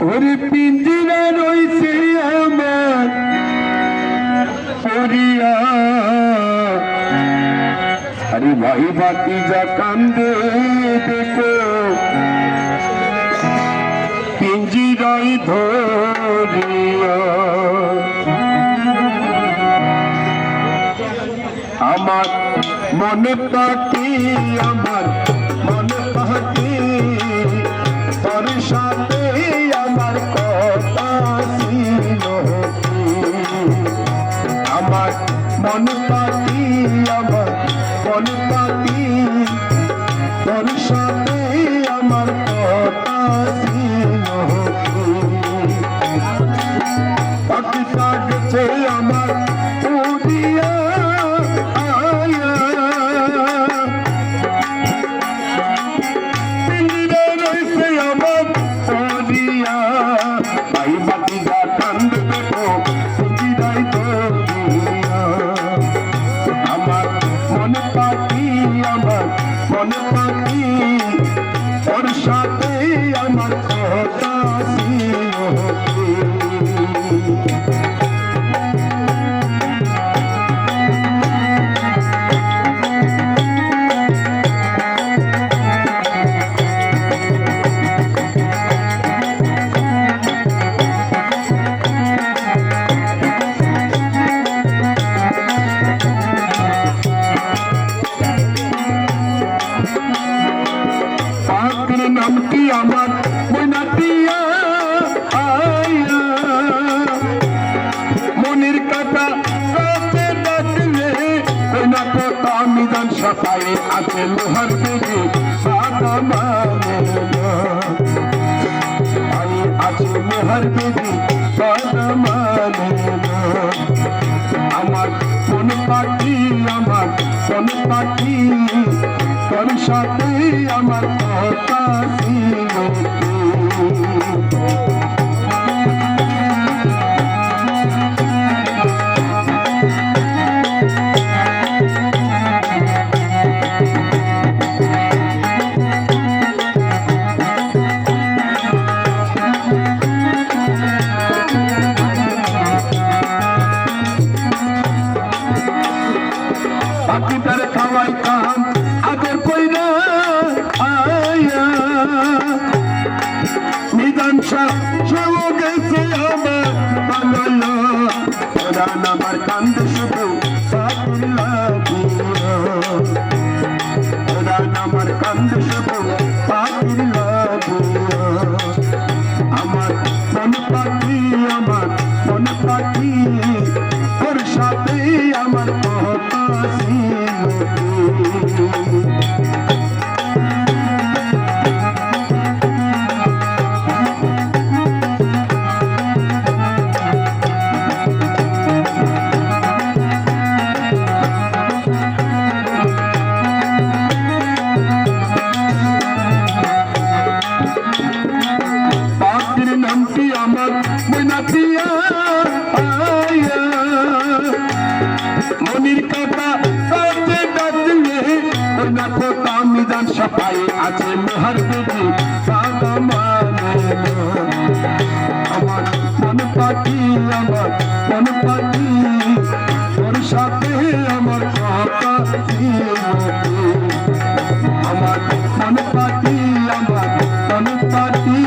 ওরে পিঞ্জিরা রইছে আমার পরিয়া আরে ভাই বাতি যা কান্দে দেখো পিঞ্জিরাই ধরিয়া আমার মনে পাখি আমার মনে পাখি তোর সাথে আমার কথা ছিল আমার মনে পাখি আমার মনে পাখি তোর সাথে আমার কথা ছিল পাখি কাটছে আমার উড়িয়া মনে পাখি ওর সাথে আমার কথা ছিল নামটি আমার মনাতিয়া আয়া মনির কথা কাছে ডাকলে না কথা মিজান সকালে আছে লোহার বেগে সাদা মানে আমি আছে লোহার বেগে সাদা মানে আমার মন পাখি আমার মন পাখি তোর সাথে আমার কথা ছিল বাকি তার খাওয়াই কাম আগের পয়লা আয়া মিজান সেও গেছে আমার বাংলা ওরা আমার কান্দে শুধু ওরা আমার কান্দে শুধু পাখির লাগিয়া আমার মন পাখি আমার মন পাখি ওর সাথে আমার কথা ছিল পাখির নামটি আমার মনাতিয়া আয়া মনির কথা কাছে ডাকলে না কথা মিজান সকালে আছে লোহার বেগে সাদা মানে আমার মন পাখি আমার মন পাখি তোর সাথে আমার কথা ছিল আমার মন পাখি আমার মন পাখি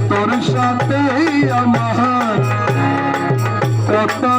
তোর সাথে আমার কথা